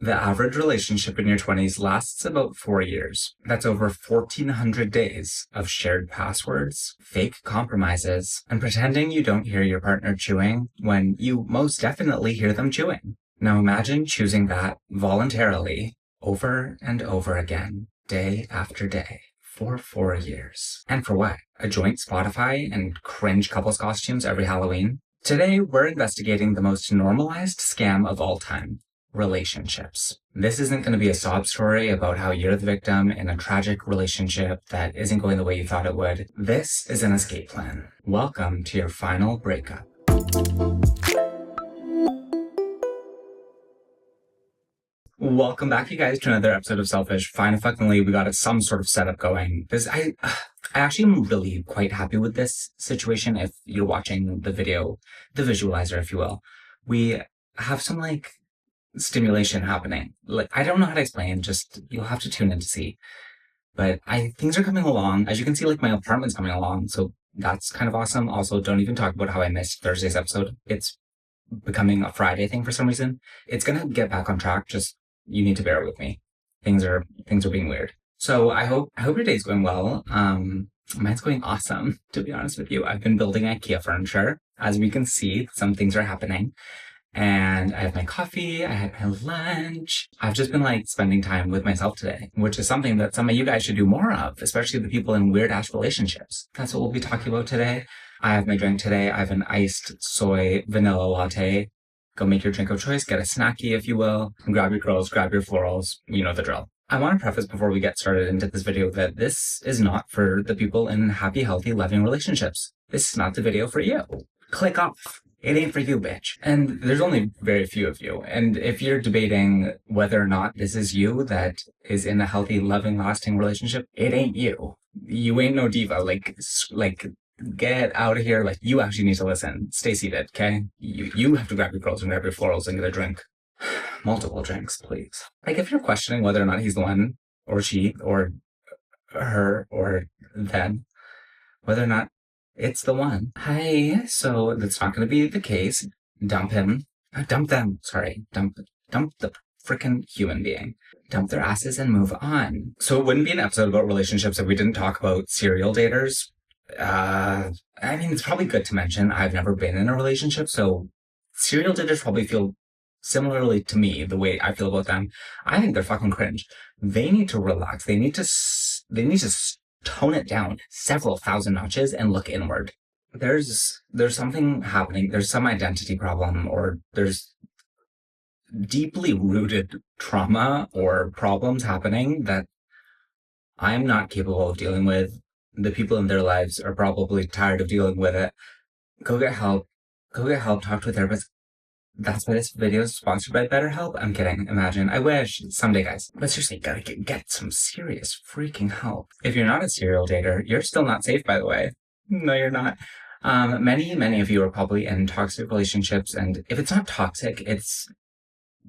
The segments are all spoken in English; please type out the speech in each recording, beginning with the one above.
The average relationship in your 20s lasts about 4 years. That's over 1,400 days of shared passwords, fake compromises, and pretending you don't hear your partner chewing when you most definitely hear them chewing. Now imagine choosing that voluntarily over and over again, day after day, for 4 years. And for what? A joint Spotify and cringe couples costumes every Halloween? Today, we're investigating the most normalized scam of all time. Relationships. This isn't going to be a sob story about how you're the victim in a tragic relationship that isn't going the way you thought it would. This is an escape plan. Welcome to your final breakup. Welcome back, you guys, to another episode of Selfish. Finally, we got some sort of setup going. I actually am really quite happy with this situation. If you're watching the video, the visualizer, if you will, we have some stimulation happening. I don't know how to explain, just you'll have to tune in to see. But things are coming along. As you can see, my apartment's coming along, so that's kind of awesome. Also, don't even talk about how I missed Thursday's episode. It's becoming a Friday thing for some reason. It's gonna get back on track, just you need to bear with me. Things are being weird. So I hope your day's going well. Mine's going awesome, to be honest with you. I've been building IKEA furniture. As we can see, some things are happening. And I have my coffee, I had my lunch. I've just been spending time with myself today, which is something that some of you guys should do more of, especially the people in weird ass relationships. That's what we'll be talking about today. I have my drink today. I have an iced soy vanilla latte. Go make your drink of choice, get a snacky, if you will, and grab your curls, grab your florals. You know the drill. I want to preface before we get started into this video that this is not for the people in happy, healthy, loving relationships. This is not the video for you. Click off. It ain't for you, bitch. And there's only very few of you. And if you're debating whether or not this is you that is in a healthy, loving, lasting relationship, it ain't you. You ain't no diva. Get out of here. You actually need to listen. Stay seated, okay? You have to grab your girls and grab your florals and get a drink. Multiple drinks, please. If you're questioning whether or not he's the one, or she, or her, or them, whether or not it's the one. Hi, so that's not going to be the case. Dump him. Dump them. Sorry. Dump the freaking human being. Dump their asses and move on. So it wouldn't be an episode about relationships if we didn't talk about serial daters. It's probably good to mention I've never been in a relationship, so serial daters probably feel similarly to me, the way I feel about them. I think they're fucking cringe. They need to relax. They need to tone it down several thousand notches and look inward. There's something happening. There's some identity problem, or there's deeply rooted trauma or problems happening that I'm not capable of dealing with. The people in their lives are probably tired of dealing with it. Go get help. Talk to a therapist. That's why this video is sponsored by BetterHelp. I'm kidding. Imagine. I wish. Someday, guys. But seriously, gotta get some serious freaking help. If you're not a serial dater, you're still not safe, by the way. No, you're not. Many of you are probably in toxic relationships, and if it's not toxic,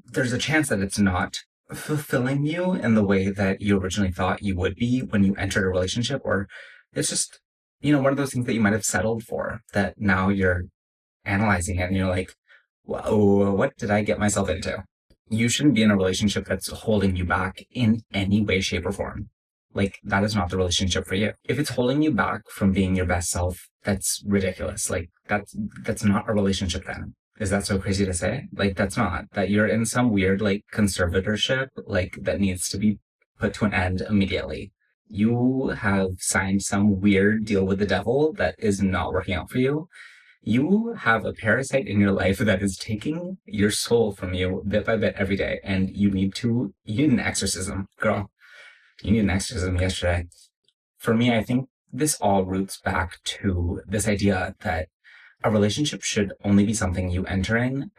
there's a chance that it's not fulfilling you in the way that you originally thought you would be when you entered a relationship, or it's just, one of those things that you might have settled for that now you're analyzing it and you're like, whoa, what did I get myself into? You shouldn't be in a relationship that's holding you back in any way, shape, or form. That is not the relationship for you. If it's holding you back from being your best self, that's ridiculous. That's not a relationship then. Is that so crazy to say? That's not. That you're in some weird, conservatorship, that needs to be put to an end immediately. You have signed some weird deal with the devil that is not working out for you. You have a parasite in your life that is taking your soul from you bit by bit every day, and you need an exorcism, girl. You need an exorcism yesterday. For me, I think this all roots back to this idea that a relationship should only be something you enter in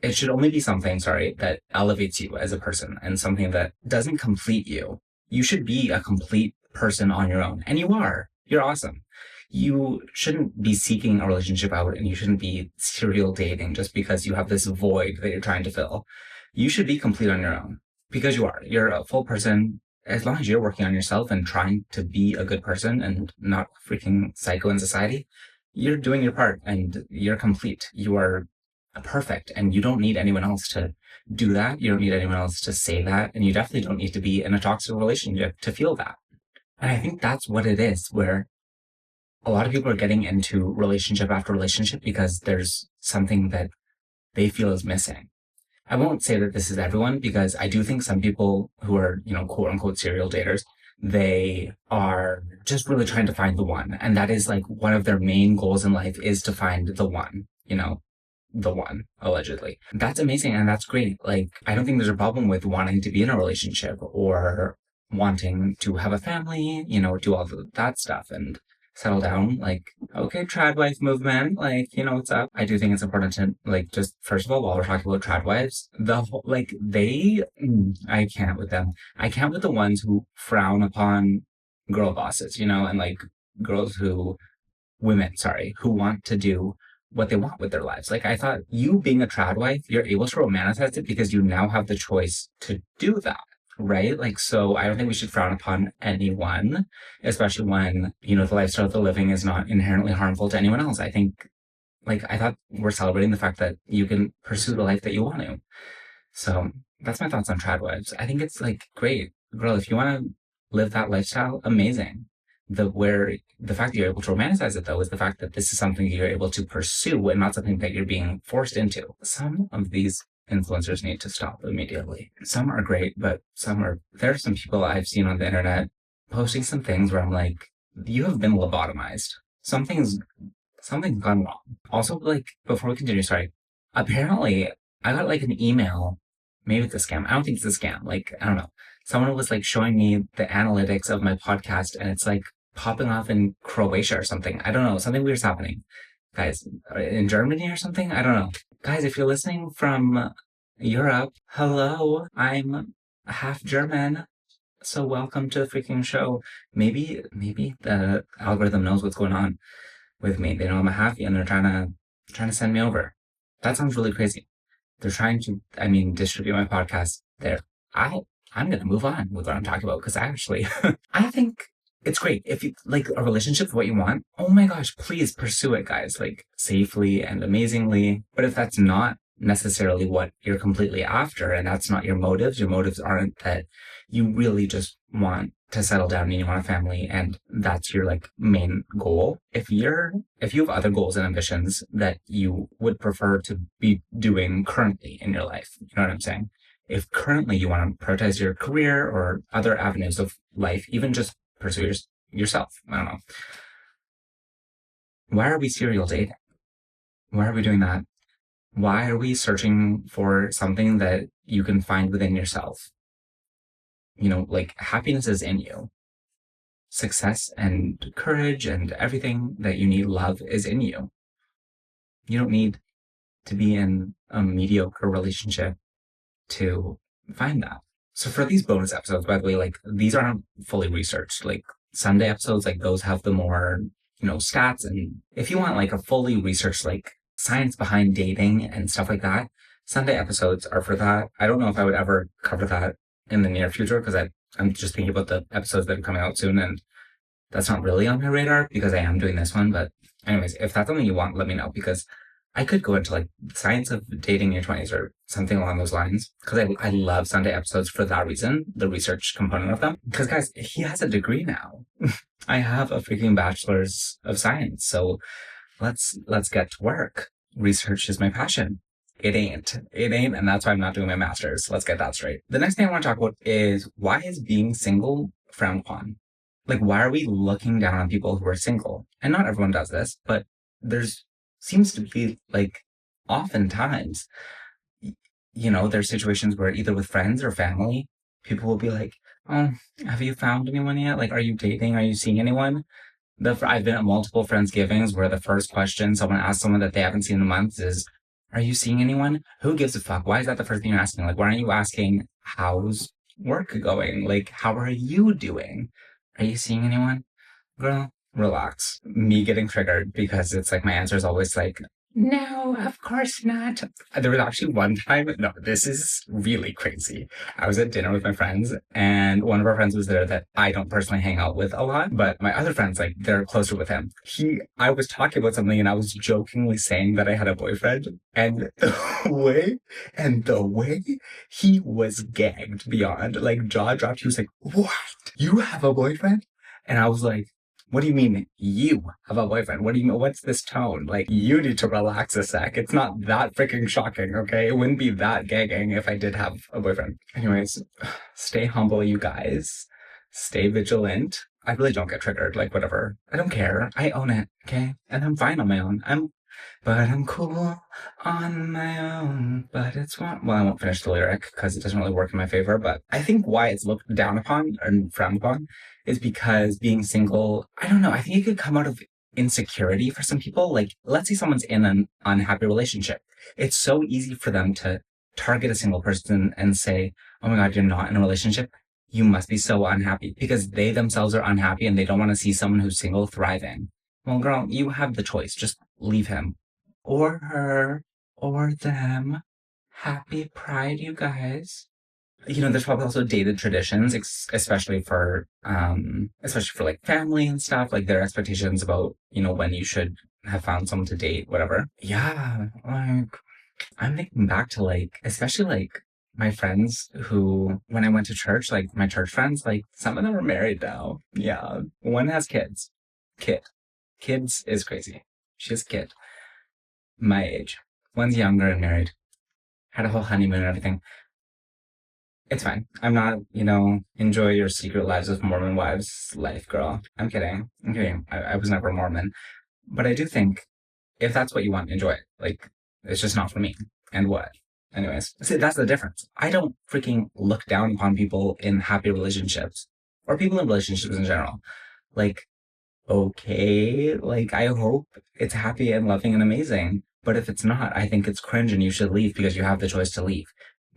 it should only be something, that elevates you as a person and something that doesn't complete you. You should be a complete person on your own. And you are. You're awesome. You shouldn't be seeking a relationship out, and you shouldn't be serial dating just because you have this void that you're trying to fill. You should be complete on your own because you are. You're a full person. As long as you're working on yourself and trying to be a good person and not freaking psycho in society, you're doing your part and you're complete. You are perfect. And you don't need anyone else to do that. You don't need anyone else to say that. And you definitely don't need to be in a toxic relationship to feel that. And I think that's what it is, where a lot of people are getting into relationship after relationship because there's something that they feel is missing. I won't say that this is everyone, because I do think some people who are, quote unquote serial daters, they are just really trying to find the one. And that is like one of their main goals in life, is to find the one, the one, allegedly. That's amazing and that's great. Like, I don't think there's a problem with wanting to be in a relationship or wanting to have a family, do all that stuff and settle down. Like, okay, trad wife movement, like, what's up? I do think it's important to, like, just first of all, while we're talking about trad wives, the whole, like, I can't with them. I can't with the ones who frown upon girl bosses, and like girls women, sorry, who want to do what they want with their lives. Like, I thought, you being a trad wife, you're able to romanticize it because you now have the choice to do that. Right? Like, so I don't think we should frown upon anyone, especially when, the lifestyle they're living is not inherently harmful to anyone else. I think, like, I thought we're celebrating the fact that you can pursue the life that you want to. So that's my thoughts on trad wives. I think it's like, great. Girl, if you want to live that lifestyle, amazing. The fact that you're able to romanticize it, though, is the fact that this is something you're able to pursue and not something that you're being forced into. Some of these influencers need to stop immediately. Some are great, but there are some people I've seen on the internet posting some things where I'm like, you have been lobotomized. Something's gone wrong. Also, like, before we continue, sorry, apparently I got like an email, maybe it's a scam. I don't think it's a scam. Like, I don't know. Someone was like showing me the analytics of my podcast and it's like popping off in Croatia or something. I don't know. Something weird's happening. Guys, in Germany or something? I don't know. Guys, if you're listening from Europe, hello, I'm half German, so welcome to the freaking show. Maybe the algorithm knows what's going on with me. They know I'm a halfie and they're trying to send me over. That sounds really crazy. They're trying to, distribute my podcast there. I'm gonna move on with what I'm talking about, because I think it's great. If you like a relationship, what you want, oh my gosh, please pursue it, guys, like safely and amazingly. But if that's not necessarily what you're completely after, and that's not your motives aren't that you really just want to settle down and you want a family and that's your like main goal. If you have other goals and ambitions that you would prefer to be doing currently in your life, you know what I'm saying? If currently you want to prioritize your career or other avenues of life, even just pursue yourself. I don't know. Why are we serial dating? Why are we doing that? Why are we searching for something that you can find within yourself? Like, happiness is in you. Success and courage and everything that you need, love, is in you. You don't need to be in a mediocre relationship to find that. So for these bonus episodes, by the way, like, these aren't fully researched. Like, Sunday episodes, like, those have the more, stats. And if you want like a fully researched, like, science behind dating and stuff like that, Sunday episodes are for that. I don't know if I would ever cover that in the near future, because I'm just thinking about the episodes that are coming out soon, and that's not really on my radar because I am doing this one. But anyways, if that's something you want, let me know, because I could go into like the science of dating in your 20s or something along those lines, because I love Sunday episodes for that reason, the research component of them. Because guys, he has a degree now. I have a freaking bachelor's of science, so let's get to work. Research is my passion. It ain't, and that's why I'm not doing my master's. Let's get that straight. The next thing I want to talk about is, why is being single frowned upon? Like, why are we looking down on people who are single? And not everyone does this, but there's seems to be like, oftentimes, there's situations where either with friends or family, people will be like, oh, have you found anyone yet? Like, are you dating? Are you seeing anyone? I've been at multiple Friendsgivings where the first question someone asks someone that they haven't seen in a month is, are you seeing anyone? Who gives a fuck? Why is that the first thing you're asking? Like, why aren't you asking, how's work going? Like, how are you doing? Are you seeing anyone? Girl, relax. Me getting triggered because it's like my answer is always like, No, of course not. There was actually one time, no, this is really crazy. I was at dinner with my friends, and one of our friends was there that I don't personally hang out with a lot, but my other friends, like, they're closer with him. I was talking about something and I was jokingly saying that I had a boyfriend, and the way he was gagged beyond, like, jaw dropped. He was like, "What? You have a boyfriend?" And I was like, what do you mean you have a boyfriend? What do you mean? What's this tone? Like, you need to relax a sec. It's not that freaking shocking, okay? It wouldn't be that gagging if I did have a boyfriend. Anyways, stay humble, you guys. Stay vigilant. I really don't get triggered. Like, whatever. I don't care. I own it, okay? And I'm fine on my own. But I'm cool on my own. But it's one. Well, I won't finish the lyric because it doesn't really work in my favor. But I think why it's looked down upon and frowned upon is because being single, I don't know, I think it could come out of insecurity for some people. Like, let's say someone's in an unhappy relationship. It's so easy for them to target a single person and say, oh my God, you're not in a relationship. You must be so unhappy because they themselves are unhappy and they don't want to see someone who's single thriving. Well, girl, you have the choice. Just leave him or her or them. Happy Pride, you guys. There's probably also dated traditions, especially for like family and stuff, like their expectations about, when you should have found someone to date, whatever. Yeah, like, I'm thinking back to like, especially like my friends who, when I went to church, like my church friends, like some of them are married now. Yeah. One has kids. Kid. Kids is crazy. She has a kid. My age. One's younger and married. Had a whole honeymoon and everything. It's fine. I'm not, enjoy your secret lives of Mormon wives life, girl. I'm kidding. I'm kidding. I was never Mormon. But I do think if that's what you want, enjoy it. Like, it's just not for me. And what? Anyways, see, that's the difference. I don't freaking look down upon people in happy relationships or people in relationships in general. Like, okay, like, I hope it's happy and loving and amazing. But if it's not, I think it's cringe and you should leave because you have the choice to leave.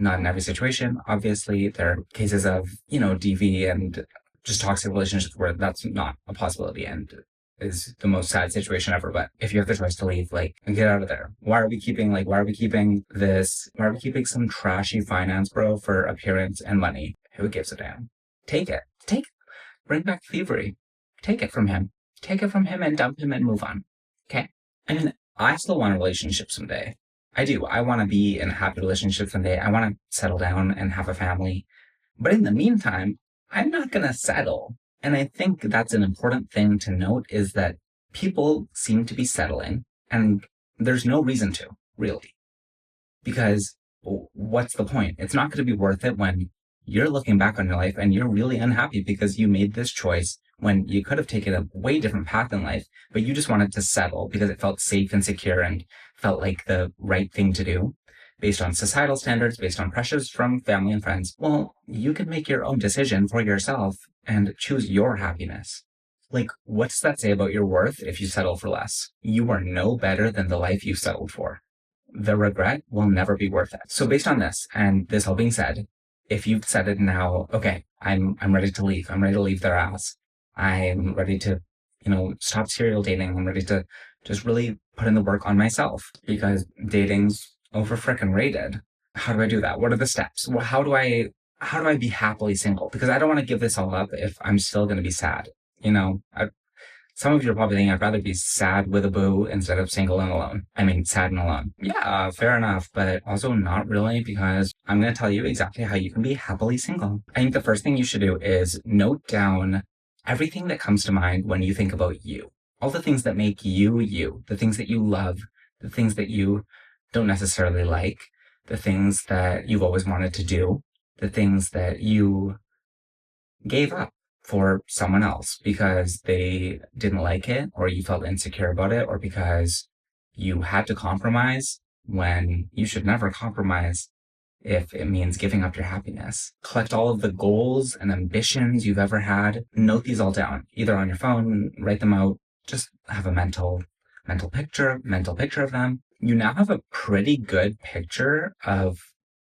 Not in every situation. Obviously, there are cases of, DV and just toxic relationships where that's not a possibility and is the most sad situation ever. But if you have the choice to leave, like, get out of there. Why are we keeping some trashy finance bro for appearance and money? Who gives a damn? Take it. Bring back thievery. Take it from him. Take it from him and dump him and move on. Okay? I mean, I still want a relationship someday. I do. I want to be in a happy relationship someday. I want to settle down and have a family. But in the meantime, I'm not going to settle. And I think that's an important thing to note is that people seem to be settling and there's no reason to, really. Because what's the point? It's not going to be worth it when you're looking back on your life and you're really unhappy because you made this choice when you could have taken a way different path in life, but you just wanted to settle because it felt safe and secure and felt like the right thing to do based on societal standards, based on pressures from family and friends. Well, you can make your own decision for yourself and choose your happiness. Like, what's that say about your worth if you settle for less? You are no better than the life you settled for. The regret will never be worth it. So based on this, and this all being said, if you've said it now, okay, I'm ready to leave. I'm ready to leave their ass. I'm ready to, stop serial dating. I'm ready to just really put in the work on myself because dating's over frickin' rated. How do I do that? What are the steps? Well, how do I be happily single? Because I don't want to give this all up if I'm still going to be sad. Some of you are probably thinking I'd rather be sad with a boo instead of single and alone. I mean, sad and alone. Yeah, fair enough, but also not really because I'm going to tell you exactly how you can be happily single. I think the first thing you should do is note down everything that comes to mind when you think about you. All the things that make you you, the things that you love, the things that you don't necessarily like, the things that you've always wanted to do, the things that you gave up for someone else because they didn't like it or you felt insecure about it or because you had to compromise when you should never compromise if it means giving up your happiness. Collect all of the goals and ambitions you've ever had. Note these all down, either on your phone, write them out, just have a mental picture of them. You now have a pretty good picture of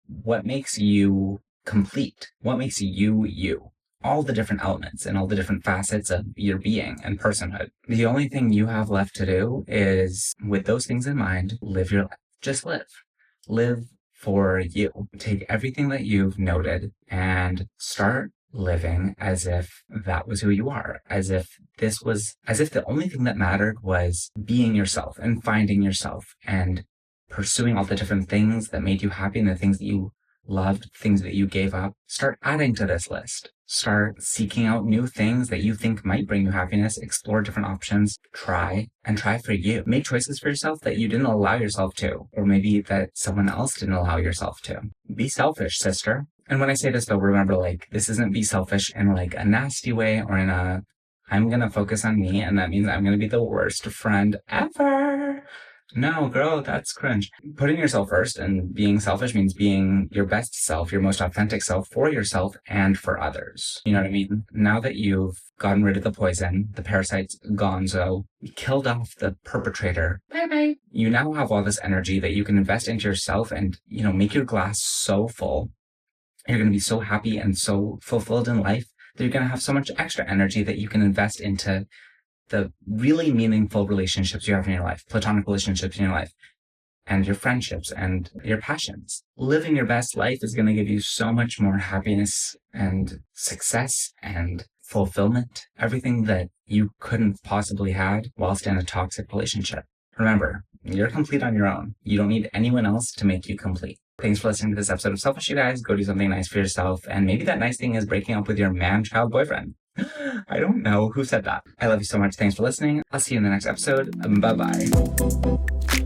what makes you complete, what makes you you. all the different elements and all the different facets of your being and personhood. The only thing you have left to do is, with those things in mind, live your life. Just live. Live for you. Take everything that you've noted and start living as if that was who you are, as if the only thing that mattered was being yourself and finding yourself and pursuing all the different things that made you happy and the things that you loved, things that you gave up. Start adding to this list. Start seeking out new things that you think might bring you happiness. Explore different options. Try for you. Make choices for yourself that you didn't allow yourself to, or maybe that someone else didn't allow yourself to. Be selfish, sister. And when I say this though, remember, like, this isn't be selfish in like a nasty way or in a, I'm gonna focus on me and that means I'm gonna be the worst friend ever. No, girl, that's cringe. Putting yourself first and being selfish means being your best self, your most authentic self for yourself and for others. You know what I mean? Now that you've gotten rid of the poison, the parasite's gonzo, killed off the perpetrator, bye-bye. You now have all this energy that you can invest into yourself and, make your glass so full. You're going to be so happy and so fulfilled in life that you're going to have so much extra energy that you can invest into the really meaningful relationships you have in your life, platonic relationships in your life, and your friendships and your passions. Living your best life is going to give you so much more happiness and success and fulfillment, everything that you couldn't possibly have whilst in a toxic relationship. Remember, you're complete on your own. You don't need anyone else to make you complete. Thanks for listening to this episode of Selfish, you guys. Go do something nice for yourself. And maybe that nice thing is breaking up with your man-child boyfriend. I don't know who said that. I love you so much. Thanks for listening. I'll see you in the next episode. Bye-bye.